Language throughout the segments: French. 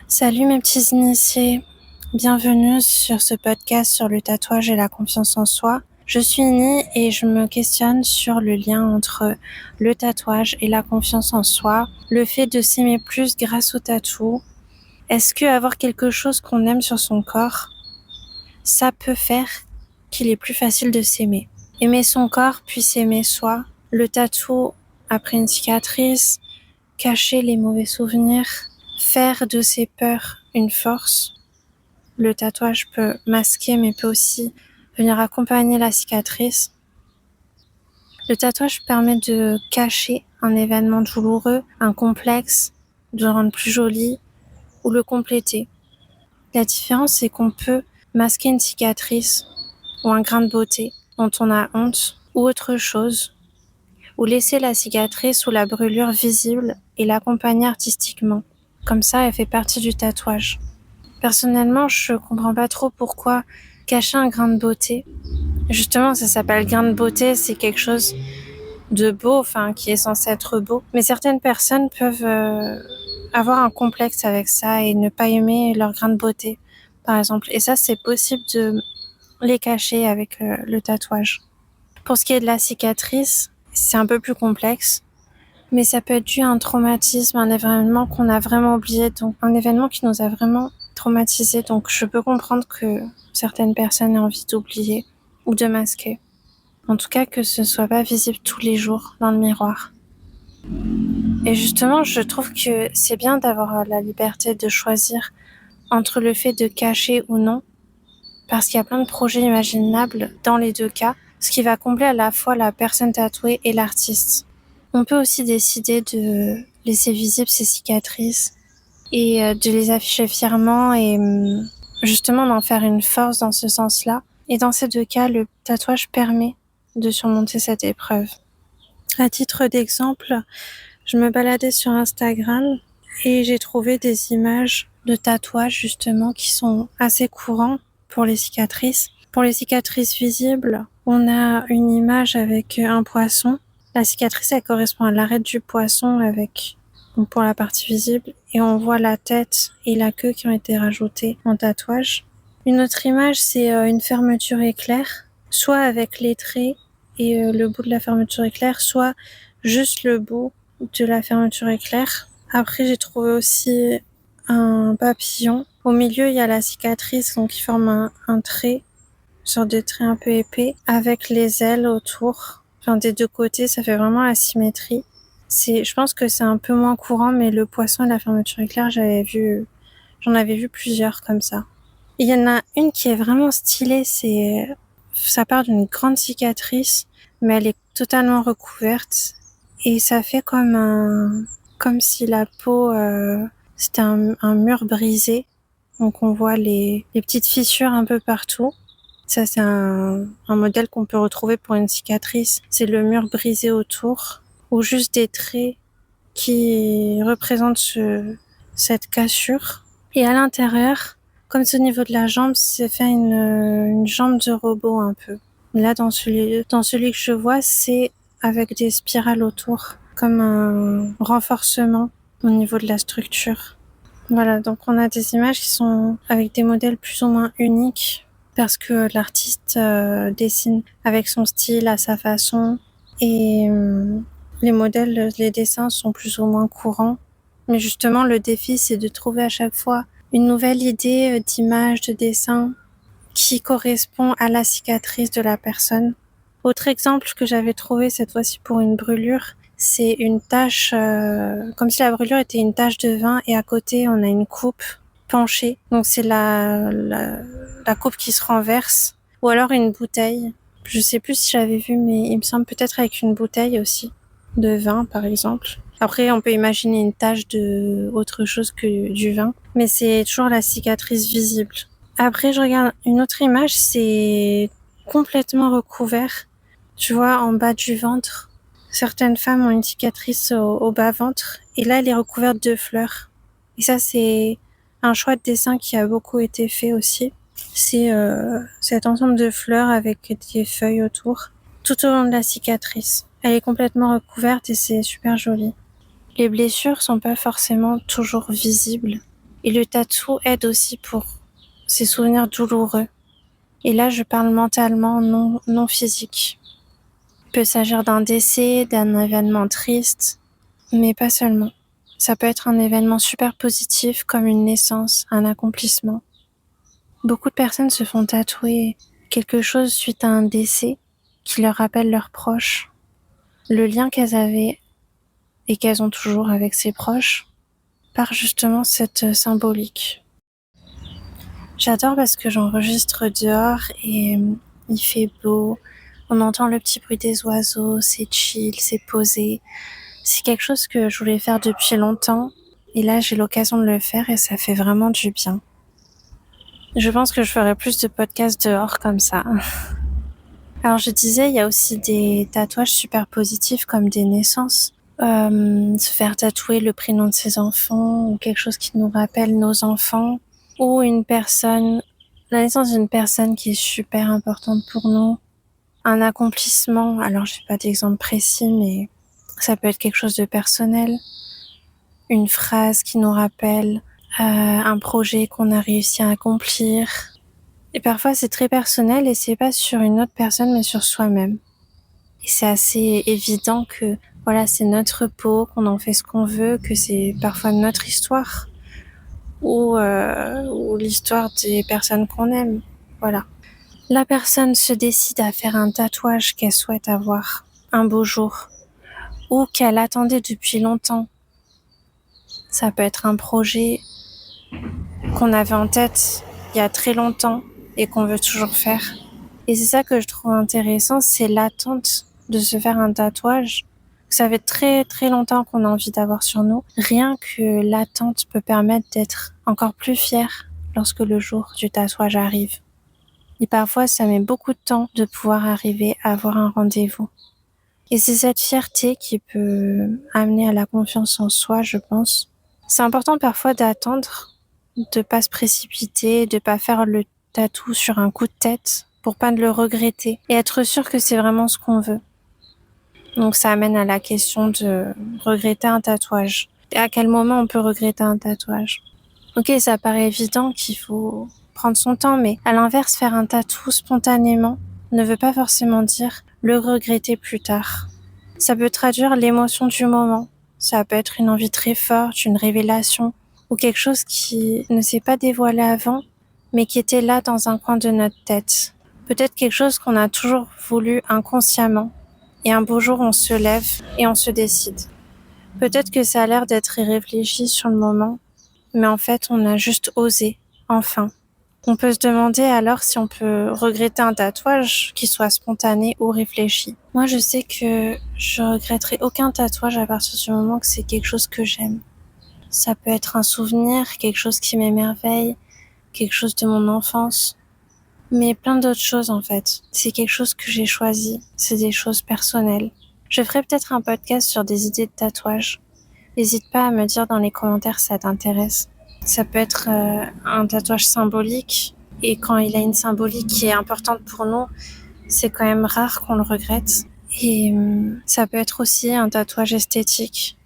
Salut mes petits initiés, bienvenue sur ce podcast sur le tatouage et la confiance en soi. Je suis Ni et je me questionne sur le lien entre le tatouage et la confiance en soi, le fait de s'aimer plus grâce au tatou. Est-ce que avoir quelque chose qu'on aime sur son corps, ça peut faire qu'il est plus facile de s'aimer? Aimer son corps puis s'aimer soi, le tatou après une cicatrice, cacher les mauvais souvenirs, faire de ses peurs une force. Le tatouage peut masquer mais peut aussi venir accompagner la cicatrice. Le tatouage permet de cacher un événement douloureux, un complexe, de le rendre plus joli ou le compléter. La différence, c'est qu'on peut masquer une cicatrice ou un grain de beauté dont on a honte ou autre chose, ou laisser la cicatrice ou la brûlure visible et l'accompagner artistiquement. Comme ça, elle fait partie du tatouage. Personnellement, je comprends pas trop pourquoi cacher un grain de beauté. Justement, ça s'appelle grain de beauté, c'est quelque chose de beau, qui est censé être beau. Mais certaines personnes peuvent avoir un complexe avec ça et ne pas aimer leur grain de beauté, par exemple. Et ça, c'est possible de les cacher avec le tatouage. Pour ce qui est de la cicatrice, c'est un peu plus complexe. Mais ça peut être dû à un traumatisme, un événement qu'on a vraiment oublié, donc un événement qui nous a vraiment traumatisé. Donc je peux comprendre que certaines personnes aient envie d'oublier ou de masquer. En tout cas, que ce soit pas visible tous les jours dans le miroir. Et justement, je trouve que c'est bien d'avoir la liberté de choisir entre le fait de cacher ou non, parce qu'il y a plein de projets imaginables dans les deux cas, ce qui va combler à la fois la personne tatouée et l'artiste. On peut aussi décider de laisser visibles ses cicatrices et de les afficher fièrement et justement d'en faire une force dans ce sens-là. Et dans ces deux cas, le tatouage permet de surmonter cette épreuve. À titre d'exemple, je me baladais sur Instagram et j'ai trouvé des images de tatouages justement qui sont assez courants pour les cicatrices. Pour les cicatrices visibles, on a une image avec un poisson. La cicatrice, elle correspond à l'arête du poisson pour la partie visible, et on voit la tête et la queue qui ont été rajoutées en tatouage. Une autre image, c'est une fermeture éclair, soit avec les traits et le bout de la fermeture éclair, soit juste le bout de la fermeture éclair. Après, j'ai trouvé aussi un papillon. Au milieu, il y a la cicatrice, donc qui forme un trait, sur des traits un peu épais, avec les ailes autour. Des deux côtés, ça fait vraiment la symétrie. Je pense que c'est un peu moins courant, mais le poisson et la fermeture éclair, j'en avais vu plusieurs comme ça. Il y en a une qui est vraiment stylée, ça part d'une grande cicatrice, mais elle est totalement recouverte, et ça fait comme si la peau, c'était un mur brisé. Donc on voit les petites fissures un peu partout. Ça, c'est un modèle qu'on peut retrouver pour une cicatrice. C'est le mur brisé autour, ou juste des traits qui représentent cette cassure. Et à l'intérieur, comme c'est au niveau de la jambe, c'est fait une jambe de robot un peu. Là, dans celui que je vois, c'est avec des spirales autour, comme un renforcement au niveau de la structure. Voilà, donc on a des images qui sont avec des modèles plus ou moins uniques, parce que l'artiste dessine avec son style, à sa façon, et les modèles, les dessins sont plus ou moins courants. Mais justement, le défi, c'est de trouver à chaque fois une nouvelle idée d'image, de dessin qui correspond à la cicatrice de la personne. Autre exemple que j'avais trouvé cette fois-ci pour une brûlure, c'est une tache, comme si la brûlure était une tache de vin, et à côté on a une coupe penchée. Donc c'est la coupe qui se renverse, ou alors une bouteille. Je sais plus si j'avais vu, mais il me semble peut-être avec une bouteille aussi de vin par exemple. Après, on peut imaginer une tache de autre chose que du vin, mais c'est toujours la cicatrice visible. Après, je regarde une autre image, c'est complètement recouvert. Tu vois, en bas du ventre, certaines femmes ont une cicatrice au bas-ventre, et là, elle est recouverte de fleurs. Et ça, c'est un choix de dessin qui a beaucoup été fait aussi. C'est cet ensemble de fleurs avec des feuilles autour, tout au long de la cicatrice. Elle est complètement recouverte et c'est super joli. Les blessures sont pas forcément toujours visibles. Et le tatou aide aussi pour ces souvenirs douloureux. Et là, je parle mentalement, non physique. Il peut s'agir d'un décès, d'un événement triste, mais pas seulement. Ça peut être un événement super positif comme une naissance, un accomplissement. Beaucoup de personnes se font tatouer quelque chose suite à un décès qui leur rappelle leurs proches, le lien qu'elles avaient et qu'elles ont toujours avec ses proches, par justement cette symbolique. J'adore parce que j'enregistre dehors et il fait beau, on entend le petit bruit des oiseaux, c'est chill, c'est posé. C'est quelque chose que je voulais faire depuis longtemps et là j'ai l'occasion de le faire et ça fait vraiment du bien. Je pense que je ferai plus de podcasts dehors comme ça. Alors je disais, il y a aussi des tatouages super positifs comme des naissances. Se faire tatouer le prénom de ses enfants ou quelque chose qui nous rappelle nos enfants ou la naissance d'une personne qui est super importante pour nous. Un accomplissement, alors j'ai pas d'exemple précis mais ça peut être quelque chose de personnel. Une phrase qui nous rappelle un projet qu'on a réussi à accomplir. Et parfois c'est très personnel et c'est pas sur une autre personne mais sur soi-même. Et c'est assez évident que voilà, c'est notre peau, qu'on en fait ce qu'on veut, que c'est parfois notre histoire ou l'histoire des personnes qu'on aime. Voilà. La personne se décide à faire un tatouage qu'elle souhaite avoir un beau jour ou qu'elle attendait depuis longtemps. Ça peut être un projet qu'on avait en tête il y a très longtemps et qu'on veut toujours faire. Et c'est ça que je trouve intéressant, c'est l'attente de se faire un tatouage. Ça fait très très longtemps qu'on a envie d'avoir sur nous. Rien que l'attente peut permettre d'être encore plus fier lorsque le jour du tatouage arrive. Et parfois, ça met beaucoup de temps de pouvoir arriver à avoir un rendez-vous. Et c'est cette fierté qui peut amener à la confiance en soi, je pense. C'est important parfois d'attendre, de pas se précipiter, de pas faire le tatou sur un coup de tête pour pas le regretter et être sûr que c'est vraiment ce qu'on veut. Donc ça amène à la question de regretter un tatouage. Et à quel moment on peut regretter un tatouage? Ok, ça paraît évident qu'il faut prendre son temps, mais à l'inverse, faire un tatou spontanément ne veut pas forcément dire le regretter plus tard. Ça peut traduire l'émotion du moment. Ça peut être une envie très forte, une révélation, ou quelque chose qui ne s'est pas dévoilé avant, mais qui était là dans un coin de notre tête. Peut-être quelque chose qu'on a toujours voulu inconsciemment. Et un beau jour, on se lève et on se décide. Peut-être que ça a l'air d'être irréfléchi sur le moment, mais en fait, on a juste osé, enfin. On peut se demander alors si on peut regretter un tatouage qui soit spontané ou réfléchi. Moi, je sais que je regretterai aucun tatouage à partir du moment que c'est quelque chose que j'aime. Ça peut être un souvenir, quelque chose qui m'émerveille, quelque chose de mon enfance, mais plein d'autres choses en fait. C'est quelque chose que j'ai choisi, c'est des choses personnelles. Je ferai peut-être un podcast sur des idées de tatouage. N'hésite pas à me dire dans les commentaires si ça t'intéresse. Ça peut être un tatouage symbolique, et quand il a une symbolique qui est importante pour nous, c'est quand même rare qu'on le regrette. Et ça peut être aussi un tatouage esthétique,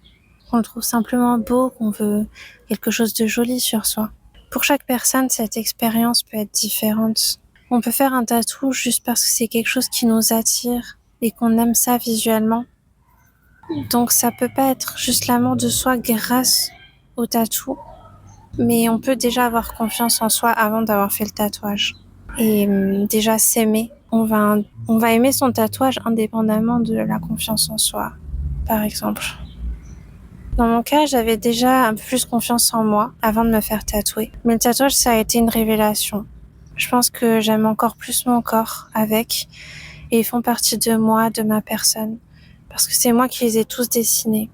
qu'on le trouve simplement beau, qu'on veut quelque chose de joli sur soi. Pour chaque personne, cette expérience peut être différente. On peut faire un tatou juste parce que c'est quelque chose qui nous attire et qu'on aime ça visuellement. Donc ça peut pas être juste l'amour de soi grâce au tatou, mais on peut déjà avoir confiance en soi avant d'avoir fait le tatouage. Et déjà s'aimer. On va aimer son tatouage indépendamment de la confiance en soi, par exemple. Dans mon cas, j'avais déjà un peu plus confiance en moi avant de me faire tatouer. Mais le tatouage, ça a été une révélation. Je pense que j'aime encore plus mon corps avec, et ils font partie de moi, de ma personne. Parce que c'est moi qui les ai tous dessinés.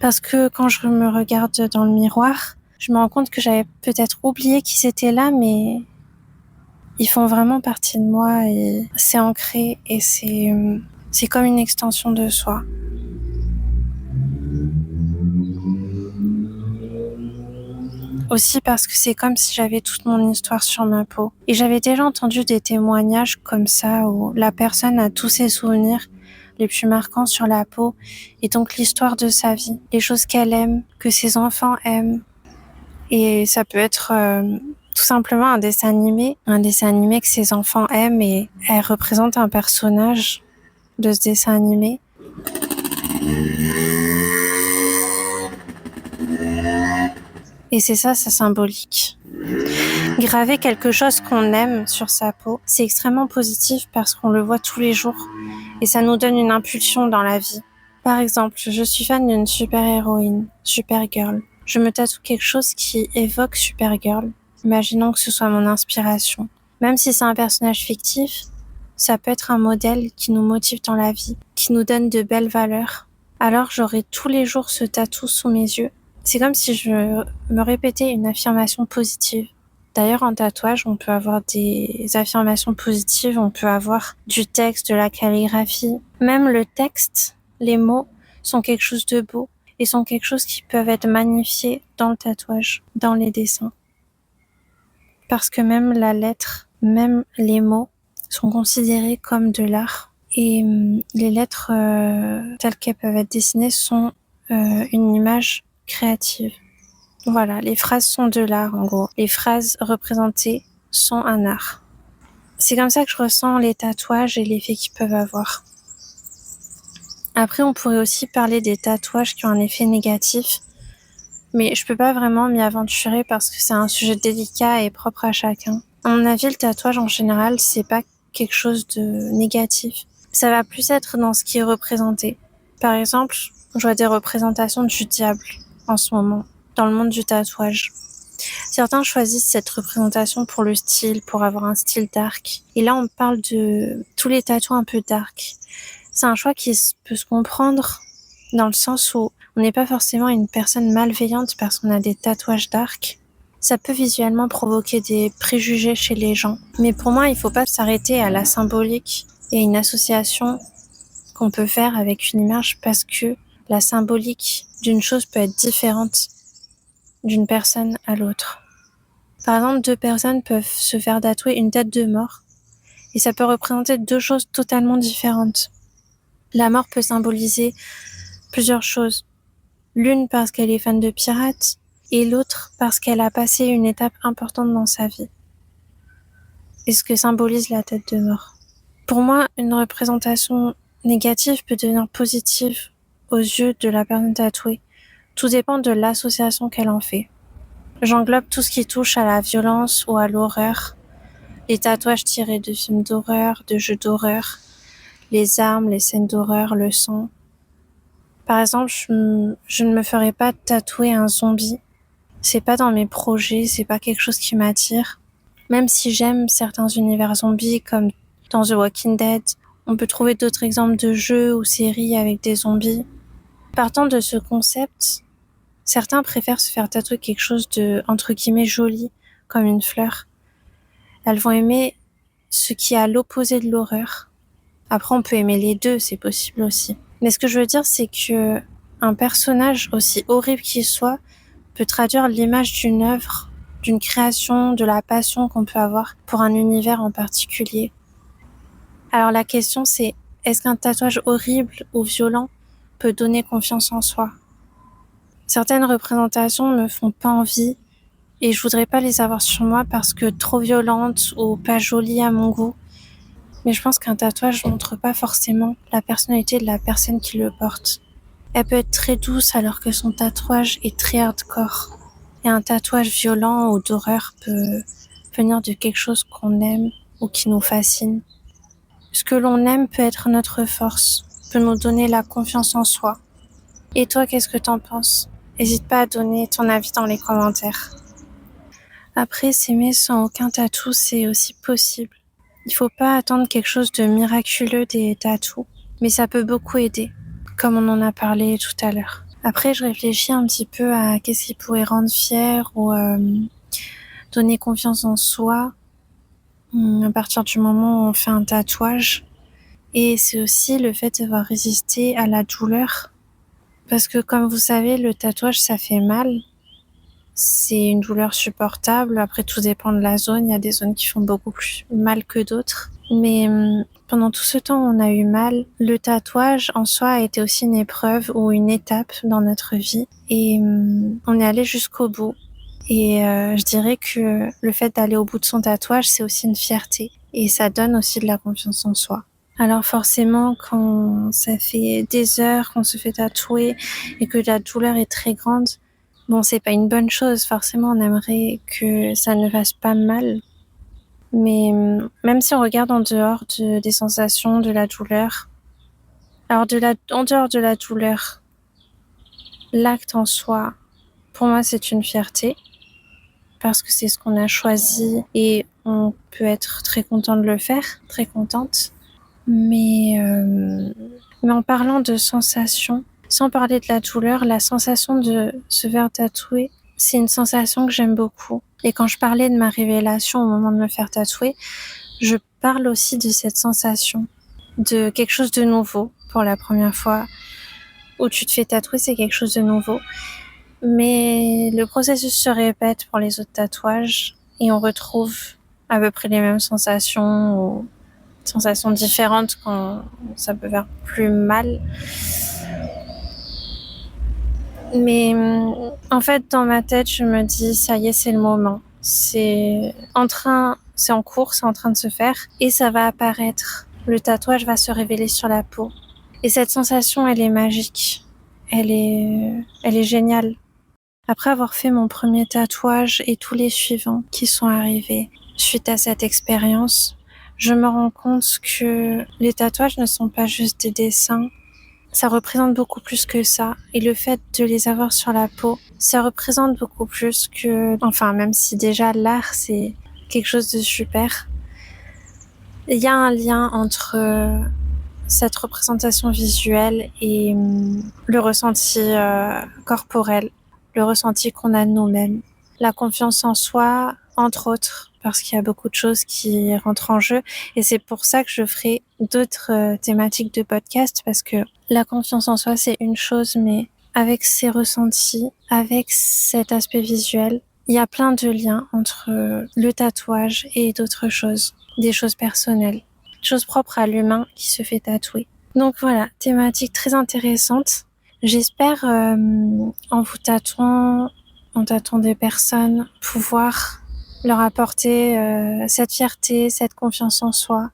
Parce que quand je me regarde dans le miroir, je me rends compte que j'avais peut-être oublié qu'ils étaient là, mais ils font vraiment partie de moi et c'est ancré et c'est comme une extension de soi. Aussi parce que c'est comme si j'avais toute mon histoire sur ma peau. Et j'avais déjà entendu des témoignages comme ça où la personne a tous ses souvenirs les plus marquants sur la peau et donc l'histoire de sa vie, les choses qu'elle aime, que ses enfants aiment. Et ça peut être tout simplement un dessin animé que ses enfants aiment et elle représente un personnage de ce dessin animé. Et c'est ça, sa symbolique. Graver quelque chose qu'on aime sur sa peau, c'est extrêmement positif parce qu'on le voit tous les jours et ça nous donne une impulsion dans la vie. Par exemple, je suis fan d'une super-héroïne, Supergirl. Je me tatoue quelque chose qui évoque Supergirl. Imaginons que ce soit mon inspiration. Même si c'est un personnage fictif, ça peut être un modèle qui nous motive dans la vie, qui nous donne de belles valeurs. Alors j'aurai tous les jours ce tatou sous mes yeux. C'est comme si je me répétais une affirmation positive. D'ailleurs, en tatouage, on peut avoir des affirmations positives, on peut avoir du texte, de la calligraphie. Même le texte, les mots, sont quelque chose de beau et sont quelque chose qui peuvent être magnifiés dans le tatouage, dans les dessins. Parce que même la lettre, même les mots sont considérés comme de l'art. Et les lettres telles qu'elles peuvent être dessinées sont une image créative. Voilà, les phrases sont de l'art en gros. Les phrases représentées sont un art. C'est comme ça que je ressens les tatouages et l'effet qu'ils peuvent avoir. Après, on pourrait aussi parler des tatouages qui ont un effet négatif, mais je peux pas vraiment m'y aventurer parce que c'est un sujet délicat et propre à chacun. À mon avis, le tatouage en général, c'est pas quelque chose de négatif. Ça va plus être dans ce qui est représenté. Par exemple, je vois des représentations du diable en ce moment, dans le monde du tatouage. Certains choisissent cette représentation pour le style, pour avoir un style dark. Et là, on parle de tous les tatouages un peu dark. C'est un choix qui peut se comprendre dans le sens où on n'est pas forcément une personne malveillante parce qu'on a des tatouages dark. Ça peut visuellement provoquer des préjugés chez les gens. Mais pour moi, il faut pas s'arrêter à la symbolique et une association qu'on peut faire avec une image parce que la symbolique d'une chose peut être différente d'une personne à l'autre. Par exemple, 2 personnes peuvent se faire tatouer une tête de mort et ça peut représenter 2 choses totalement différentes. La mort peut symboliser plusieurs choses. L'une parce qu'elle est fan de pirates et l'autre parce qu'elle a passé une étape importante dans sa vie. Et ce que symbolise la tête de mort. Pour moi, une représentation négative peut devenir positive aux yeux de la personne tatouée. Tout dépend de l'association qu'elle en fait. J'englobe tout ce qui touche à la violence ou à l'horreur, les tatouages tirés de films d'horreur, de jeux d'horreur, les armes, les scènes d'horreur, le sang. Par exemple, je ne me ferais pas tatouer un zombie. C'est pas dans mes projets, c'est pas quelque chose qui m'attire. Même si j'aime certains univers zombies comme dans The Walking Dead, on peut trouver d'autres exemples de jeux ou séries avec des zombies. Partant de ce concept, certains préfèrent se faire tatouer quelque chose de, entre guillemets, joli, comme une fleur. Elles vont aimer ce qui est à l'opposé de l'horreur. Après, on peut aimer les deux, c'est possible aussi. Mais ce que je veux dire, c'est que un personnage, aussi horrible qu'il soit, peut traduire l'image d'une œuvre, d'une création, de la passion qu'on peut avoir pour un univers en particulier. Alors la question c'est, est-ce qu'un tatouage horrible ou violent peut donner confiance en soi? Certaines représentations me font pas envie et je voudrais pas les avoir sur moi parce que trop violentes ou pas jolies à mon goût. Mais je pense qu'un tatouage montre pas forcément la personnalité de la personne qui le porte. Elle peut être très douce alors que son tatouage est très hardcore. Et un tatouage violent ou d'horreur peut venir de quelque chose qu'on aime ou qui nous fascine. Ce que l'on aime peut être notre force, peut nous donner la confiance en soi. Et toi, qu'est-ce que t'en penses? N'hésite pas à donner ton avis dans les commentaires. Après, s'aimer sans aucun tatou, c'est aussi possible. Il faut pas attendre quelque chose de miraculeux des tatous, mais ça peut beaucoup aider, comme on en a parlé tout à l'heure. Après, je réfléchis un petit peu à qu'est-ce qui pourrait rendre fier ou donner confiance en soi à partir du moment où on fait un tatouage. Et c'est aussi le fait d'avoir résisté à la douleur. Parce que comme vous savez, le tatouage, ça fait mal. C'est une douleur supportable. Après, tout dépend de la zone. Il y a des zones qui font beaucoup plus mal que d'autres. Mais pendant tout ce temps où on a eu mal, le tatouage en soi a été aussi une épreuve ou une étape dans notre vie. Et on est allé jusqu'au bout. Et je dirais que le fait d'aller au bout de son tatouage, c'est aussi une fierté. Et ça donne aussi de la confiance en soi. Alors forcément, quand ça fait des heures qu'on se fait tatouer et que la douleur est très grande, bon, c'est pas une bonne chose. Forcément, on aimerait que ça ne fasse pas mal. Mais même si on regarde en dehors des sensations, de la douleur, alors en dehors de la douleur, l'acte en soi, pour moi, c'est une fierté parce que c'est ce qu'on a choisi et on peut être très content de le faire, très contente. Mais en parlant de sensations, sans parler de la douleur, la sensation de se faire tatouer, c'est une sensation que j'aime beaucoup. Et quand je parlais de ma révélation au moment de me faire tatouer, je parle aussi de cette sensation, de quelque chose de nouveau pour la première fois où tu te fais tatouer, c'est quelque chose de nouveau. Mais le processus se répète pour les autres tatouages et on retrouve à peu près les mêmes sensations ou sensations différentes quand ça peut faire plus mal. Mais en fait, dans ma tête, je me dis, ça y est, c'est le moment. C'est en cours, c'est en train de se faire et ça va apparaître. Le tatouage va se révéler sur la peau. Et cette sensation, elle est magique. Elle est géniale. Après avoir fait mon premier tatouage et tous les suivants qui sont arrivés suite à cette expérience, je me rends compte que les tatouages ne sont pas juste des dessins. Ça représente beaucoup plus que ça. Et le fait de les avoir sur la peau, ça représente beaucoup plus que... Enfin, même si déjà l'art, c'est quelque chose de super. Il y a un lien entre cette représentation visuelle et le ressenti corporel, le ressenti qu'on a de nous-mêmes. La confiance en soi, entre autres, parce qu'il y a beaucoup de choses qui rentrent en jeu. Et c'est pour ça que je ferai d'autres thématiques de podcast, parce que la confiance en soi, c'est une chose, mais avec ses ressentis, avec cet aspect visuel, il y a plein de liens entre le tatouage et d'autres choses, des choses personnelles, choses propres à l'humain qui se fait tatouer. Donc voilà, thématique très intéressante. J'espère, en vous tatouant, en tatouant des personnes, pouvoir leur apporter cette fierté, cette confiance en soi.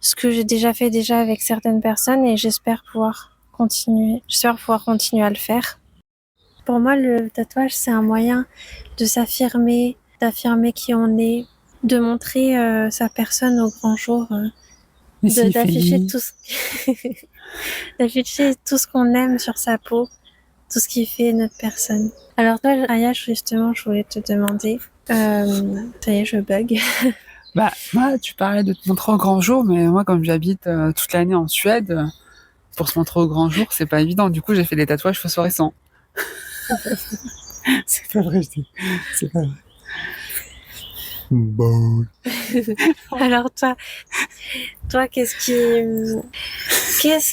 Ce que j'ai déjà fait avec certaines personnes et j'espère pouvoir continuer. J'espère pouvoir continuer à le faire. Pour moi, le tatouage, c'est un moyen de s'affirmer, d'affirmer qui on est, de montrer sa personne au grand jour, d'afficher d'afficher tout ce qu'on aime sur sa peau, tout ce qui fait notre personne. Alors toi, Aya, justement, je voulais te demander, ça y est, je bug. Bah, moi, tu parlais de te montrer au grand jour, mais moi, comme j'habite toute l'année en Suède, pour se montrer au grand jour, c'est pas évident. Du coup, j'ai fait des tatouages phosphorescents. C'est pas vrai, je dis. C'est pas vrai. Bon. Alors toi, qu'est-ce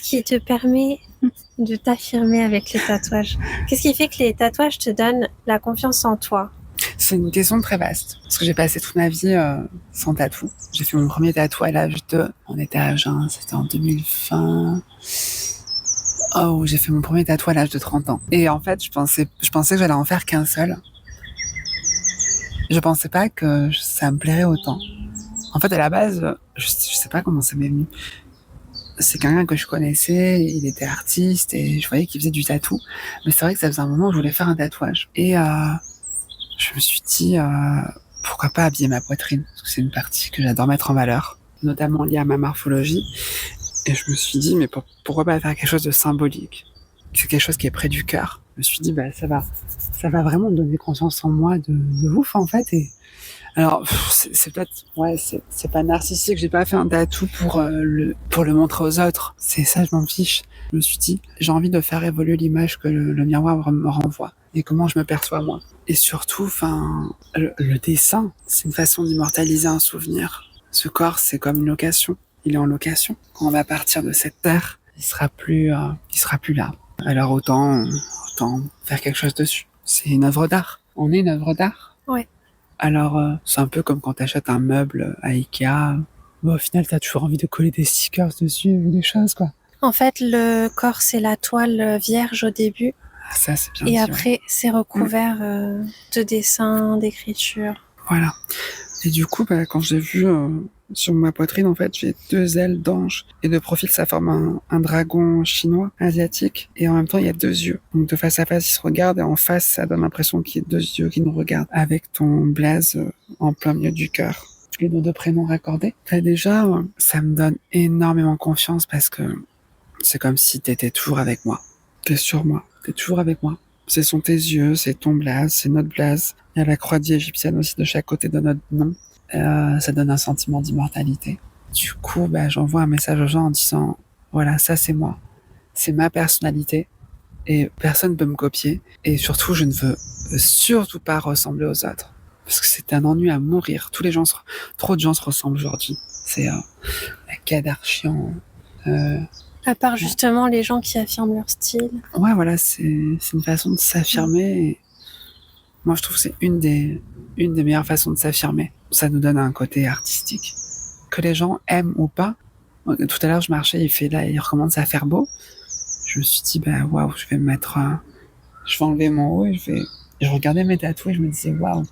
qui te permet de t'affirmer avec les tatouages? Qu'est-ce qui fait que les tatouages te donnent la confiance en toi? C'est une question très vaste. Parce que j'ai passé toute ma vie sans tatou. J'ai fait mon premier tatou à l'âge on était à jeun, c'était en 2020. Oh, j'ai fait mon premier tatou à l'âge de 30 ans. Et en fait, je pensais que j'allais en faire qu'un seul. Je pensais pas que ça me plairait autant. En fait, à la base, je sais pas comment ça m'est venu. C'est quelqu'un que je connaissais, il était artiste et je voyais qu'il faisait du tatou. Mais c'est vrai que ça faisait un moment où je voulais faire un tatouage. Et je me suis dit, pourquoi pas habiller ma poitrine, parce que c'est une partie que j'adore mettre en valeur, notamment liée à ma morphologie. Et je me suis dit, mais pourquoi pas faire quelque chose de symbolique? C'est quelque chose qui est près du cœur. Je me suis dit, bah ça va vraiment me donner confiance en moi de ouf en fait. Et alors c'est peut-être, ouais, c'est pas narcissique. J'ai pas fait un tatou pour le montrer aux autres. C'est ça, je m'en fiche. Je me suis dit, j'ai envie de faire évoluer l'image que le miroir me renvoie et comment je me perçois moi. Et surtout, le dessin, c'est une façon d'immortaliser un souvenir. Ce corps, c'est comme une location. Il est en location. Quand on va partir de cette terre, il sera plus là. Alors autant faire quelque chose dessus. C'est une œuvre d'art. On est une œuvre d'art. Ouais. Alors c'est un peu comme quand t'achètes un meuble à Ikea. Bon, au final, t'as toujours envie de coller des stickers dessus ou des choses, quoi. En fait, le corps, c'est la toile vierge au début. Ça, c'est bien Et dit, après, c'est recouvert de dessins, d'écriture. Voilà. Et du coup, quand j'ai vu sur ma poitrine, en fait, j'ai 2 ailes d'ange. Et de profil, ça forme un dragon chinois, asiatique. Et en même temps, il y a 2 yeux. Donc de face à face, ils se regardent. Et en face, ça donne l'impression qu'il y a 2 yeux qui nous regardent. Avec ton blaze en plein milieu du cœur. Et nos 2 prénoms raccordés. Déjà, ça me donne énormément confiance parce que c'est comme si t'étais toujours avec moi. T'es sur moi. T'es toujours avec moi. Ce sont tes yeux, c'est ton blaze, c'est notre blaze. Il y a la croix égyptienne aussi de chaque côté de notre nom. Ça donne un sentiment d'immortalité. Du coup, j'envoie un message aux gens en disant, voilà, ça c'est moi. C'est ma personnalité. Et personne ne peut me copier. Et surtout, je ne veux surtout pas ressembler aux autres. Parce que c'est un ennui à mourir. Trop de gens se ressemblent aujourd'hui. C'est la Kardashian. À part justement les gens qui affirment leur style. Ouais, voilà, c'est une façon de s'affirmer. Et moi, je trouve que c'est une des meilleures façons de s'affirmer. Ça nous donne un côté artistique. Que les gens aiment ou pas. Tout à l'heure, je marchais, il recommence à faire beau. Je me suis dit, waouh, je vais enlever mon haut et je regardais mes tatous et je me disais, waouh,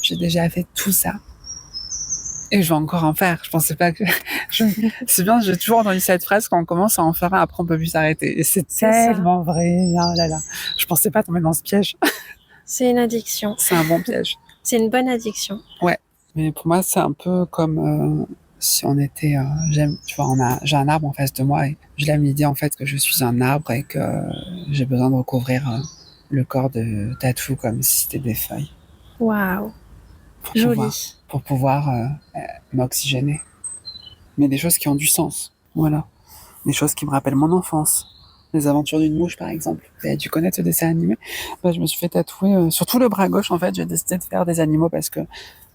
j'ai déjà fait tout ça. Et je vais encore en faire. Je pensais pas que... C'est bien, j'ai toujours entendu cette phrase, quand on commence à en faire un, après on peut plus s'arrêter. Et c'est tellement vrai. Oh là là. Je pensais pas tomber dans ce piège. C'est une addiction. C'est un bon piège. C'est une bonne addiction. Ouais. Mais pour moi, c'est un peu comme si on était... j'ai un arbre en face de moi et je l'aime l'idée en fait que je suis un arbre et que j'ai besoin de recouvrir le corps de tatou comme si c'était des feuilles. Waouh. Joli. Pour pouvoir m'oxygéner. Mais des choses qui ont du sens. Voilà. Des choses qui me rappellent mon enfance. Les aventures d'une mouche, par exemple. Tu connais ce dessin animé? Je me suis fait tatouer, surtout le bras gauche, en fait. J'ai décidé de faire des animaux parce que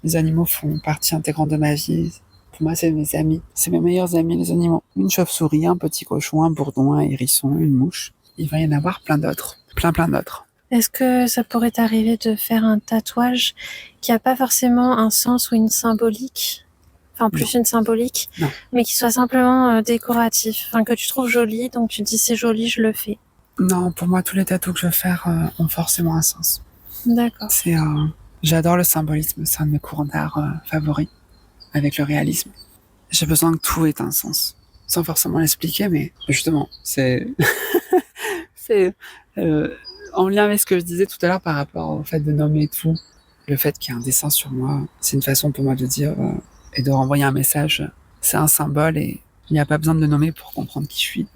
les animaux font partie intégrante de ma vie. Pour moi, c'est mes amis. C'est mes meilleurs amis, les animaux. Une chauve-souris, un petit cochon, un bourdon, un hérisson, une mouche. Il va y en avoir plein d'autres. Plein d'autres. Est-ce que ça pourrait t'arriver de faire un tatouage qui n'a pas forcément un sens ou une symbolique, enfin plus une symbolique, mais qui soit simplement décoratif, enfin que tu trouves joli, donc tu te dis c'est joli, je le fais? Non, pour moi, tous les tatous que je veux faire ont forcément un sens. D'accord. J'adore le symbolisme, c'est un de mes courants d'art favoris, avec le réalisme. J'ai besoin que tout ait un sens, sans forcément l'expliquer, mais justement, c'est en lien avec ce que je disais tout à l'heure par rapport au fait de nommer tout. Le fait qu'il y ait un dessin sur moi, c'est une façon pour moi de dire et de renvoyer un message. C'est un symbole et il n'y a pas besoin de le nommer pour comprendre qui je suis.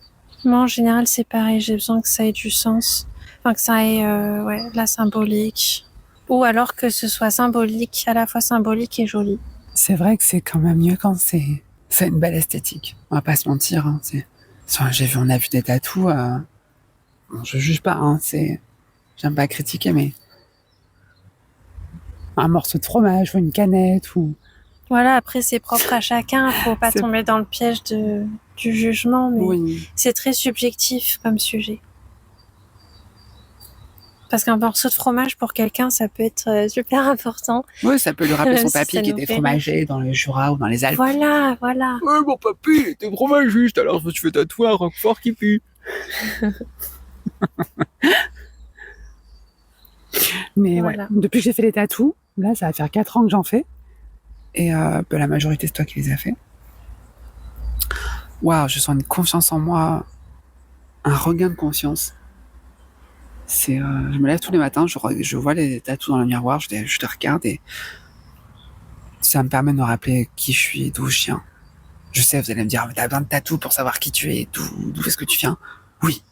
Moi, en général, c'est pareil. J'ai besoin que ça ait du sens. Enfin, que ça ait de la symbolique. Ou alors que ce soit symbolique, à la fois symbolique et joli. C'est vrai que c'est quand même mieux quand c'est une belle esthétique. On va pas se mentir. Hein, on a vu des tatous. Bon, je juge pas. Hein, j'aime pas critiquer, mais un morceau de fromage ou une canette ou... Voilà, après c'est propre à chacun, faut pas tomber dans le piège du jugement, mais c'est très subjectif comme sujet. Parce qu'un morceau de fromage pour quelqu'un, ça peut être super important. Oui, ça peut lui rappeler son papy qui était fromager dans le Jura ou dans les Alpes. Voilà. Ouais, mon papy, il était fromagiste, alors je me suis fait tatouer un roquefort qui pue. Mais voilà. Depuis que j'ai fait les tatous, là, ça va faire 4 ans que j'en fais. Et la majorité, c'est toi qui les as fait. Waouh, je sens une confiance en moi, un regain de confiance. Je me lève tous les matins, je vois les tatous dans le miroir, je les regarde et ça me permet de me rappeler qui je suis, d'où je viens. Je sais, vous allez me dire, t'as besoin de tatous pour savoir qui tu es, d'où est-ce que tu viens. Oui.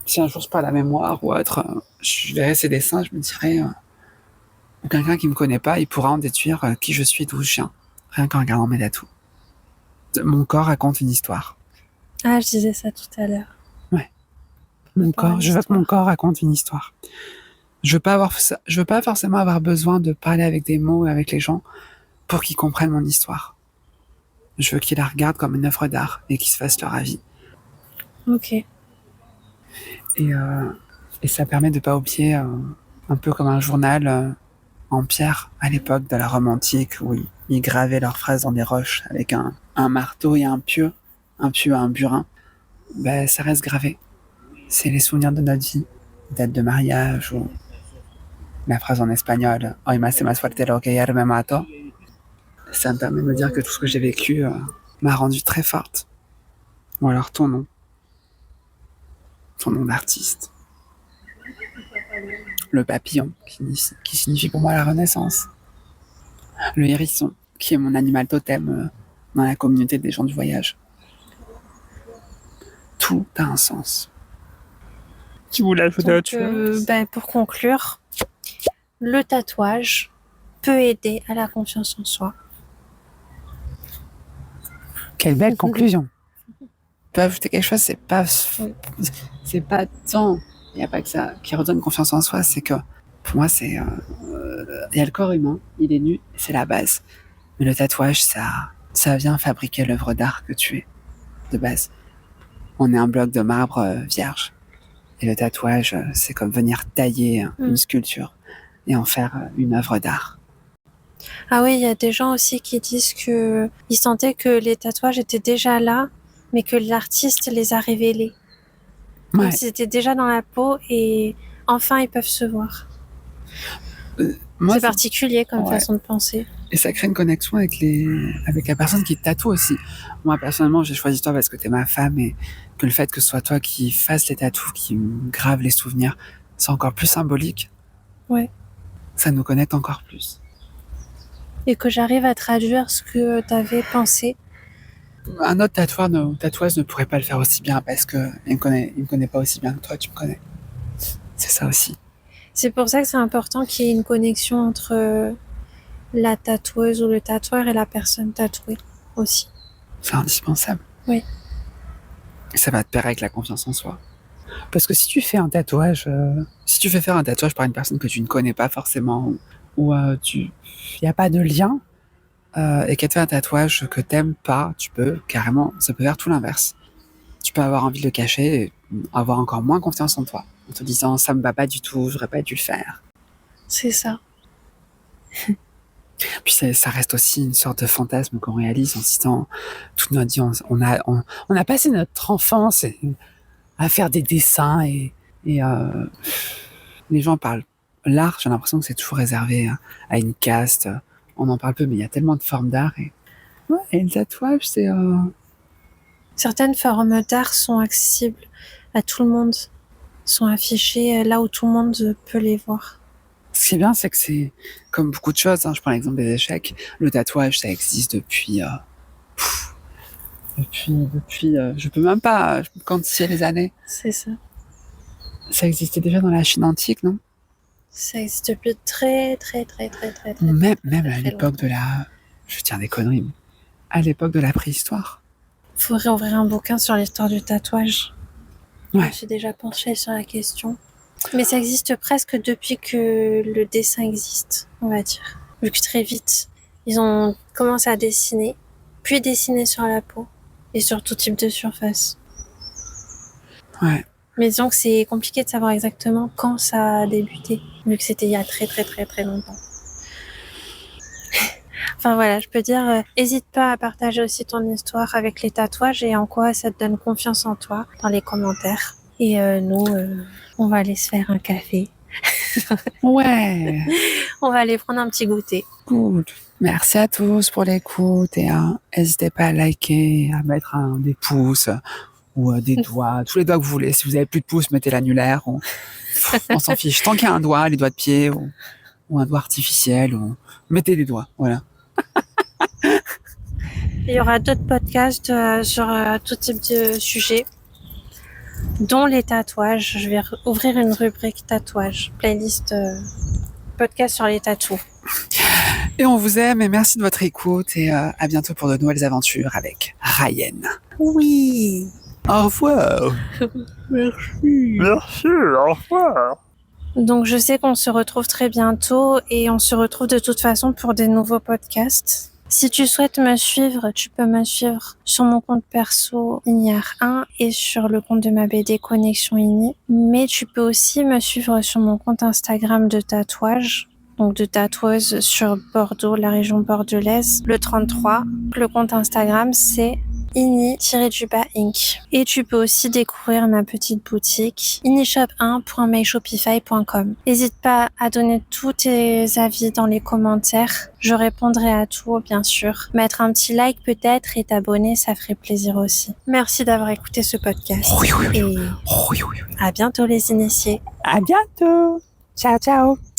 Si un jour je perds la mémoire ou autre, je verrai ces dessins, je me dirai, quelqu'un qui me connaît pas, il pourra en déduire qui je suis, d'où je viens, rien qu'en regardant mes tatous. Mon corps raconte une histoire. Ah, je disais ça tout à l'heure. Ouais. Je veux que mon corps raconte une histoire. Je veux pas forcément avoir besoin de parler avec des mots et avec les gens pour qu'ils comprennent mon histoire. Je veux qu'ils la regardent comme une œuvre d'art et qu'ils se fassent leur avis. Ok. Et ça permet de pas oublier, un peu comme un journal en pierre à l'époque de la Rome antique où ils gravaient leurs phrases dans des roches avec un marteau et un pieu, un burin. Ça reste gravé. c'est les souvenirs de notre vie, date de mariage ou la phrase en espagnol Hoy me hace más fuerte lo que ayer me mató. Ça me permet de me dire que tout ce que j'ai vécu m'a rendue très forte. Ou alors ton nom d'artiste. Le papillon, qui signifie pour moi la renaissance. Le hérisson, qui est mon animal totem dans la communauté des gens du voyage. Tout a un sens. Tu voulais ajouter autre chose? Pour conclure, le tatouage peut aider à la confiance en soi. Quelle belle conclusion. Tu peux ajouter quelque chose, c'est pas tant, il n'y a pas que ça qui redonne confiance en soi, c'est que pour moi il y a le corps humain, il est nu, c'est la base. Mais le tatouage, ça vient fabriquer l'œuvre d'art que tu es, de base. On est un bloc de marbre vierge. Et le tatouage, c'est comme venir tailler une sculpture et en faire une œuvre d'art. Ah oui, il y a des gens aussi qui disent qu'ils sentaient que les tatouages étaient déjà là, mais que l'artiste les a révélés. Ouais. Donc, ils étaient déjà dans la peau et enfin ils peuvent se voir. C'est particulier comme façon de penser. Et ça crée une connexion avec la personne qui te tatoue aussi. Moi, personnellement, j'ai choisi toi parce que t'es ma femme et que le fait que ce soit toi qui fasse les tatous, qui me grave les souvenirs, c'est encore plus symbolique. Ouais. Ça nous connecte encore plus. Et que j'arrive à traduire ce que t'avais pensé. Un autre tatoueuse ne pourrait pas le faire aussi bien parce qu'il me connaît pas aussi bien que toi, tu me connais. C'est ça aussi. C'est pour ça que c'est important qu'il y ait une connexion entre la tatoueuse ou le tatoueur et la personne tatouée aussi. C'est indispensable. Oui. Ça va te pair avec la confiance en soi. Parce que si tu fais un tatouage, si tu fais faire un tatouage par une personne que tu ne connais pas forcément, ou il n'y a pas de lien, et qu'elle te fait un tatouage que t'aimes pas, ça peut faire tout l'inverse. Tu peux avoir envie de le cacher et avoir encore moins confiance en toi, en te disant ça me va pas du tout, j'aurais pas dû le faire. C'est ça. Puis ça reste aussi une sorte de fantasme qu'on réalise en se disant toute notre vie, on a passé notre enfance à faire des dessins et les gens parlent l'art, j'ai l'impression que c'est toujours réservé à une caste. On en parle peu, mais il y a tellement de formes d'art et le tatouage, c'est Certaines formes d'art sont accessibles à tout le monde, sont affichées là où tout le monde peut les voir. Ce qui est bien, c'est que c'est comme beaucoup de choses. Je prends l'exemple des échecs. Le tatouage, ça existe depuis, je peux même pas quantifier les années. C'est ça. Ça existait déjà dans la Chine antique, non? Ça existe depuis très. Même à l'époque de la, je vais dire des conneries, mais à l'époque de la préhistoire. Faudrait ouvrir un bouquin sur l'histoire du tatouage. Ouais. Je me suis déjà penchée sur la question. Mais ça existe presque depuis que le dessin existe, on va dire. Vu que très vite, ils ont commencé à dessiner, puis dessiner sur la peau et sur tout type de surface. Ouais. Mais disons que c'est compliqué de savoir exactement quand ça a débuté, vu que c'était il y a très longtemps. Enfin voilà, je peux dire, hésite pas à partager aussi ton histoire avec les tatouages et en quoi ça te donne confiance en toi dans les commentaires. Et nous, on va aller se faire un café. Ouais. On va aller prendre un petit goûter. Cool. Merci à tous pour l'écoute et n'hésitez pas à liker, à mettre des pouces ou des doigts, tous les doigts que vous voulez. Si vous avez plus de pouces, mettez l'annulaire. On s'en fiche. Tant qu'il y a un doigt, les doigts de pied ou un doigt artificiel, mettez des doigts. Voilà. Il y aura d'autres podcasts sur tout type de sujets, dont les tatouages. Je vais ouvrir une rubrique tatouage, playlist podcast sur les tatous. Et on vous aime et merci de votre écoute et à bientôt pour de nouvelles aventures avec Ryan. Oui. Au revoir. Merci, au revoir. Donc je sais qu'on se retrouve très bientôt et on se retrouve de toute façon pour des nouveaux podcasts. Si tu souhaites me suivre, tu peux me suivre sur mon compte perso Ignare1 et sur le compte de ma BD Connexion Ini. Mais tu peux aussi me suivre sur mon compte Instagram de tatouage, donc de tatoueuse sur Bordeaux, la région bordelaise, le 33. Le compte Instagram c'est ini-inc. Et tu peux aussi découvrir ma petite boutique inishop1.myshopify.com. N'hésite pas à donner tous tes avis dans les commentaires. Je répondrai à tout, bien sûr. Mettre un petit like peut-être et t'abonner, ça ferait plaisir aussi. Merci d'avoir écouté ce podcast. Et à bientôt les initiés. À bientôt. Ciao, ciao.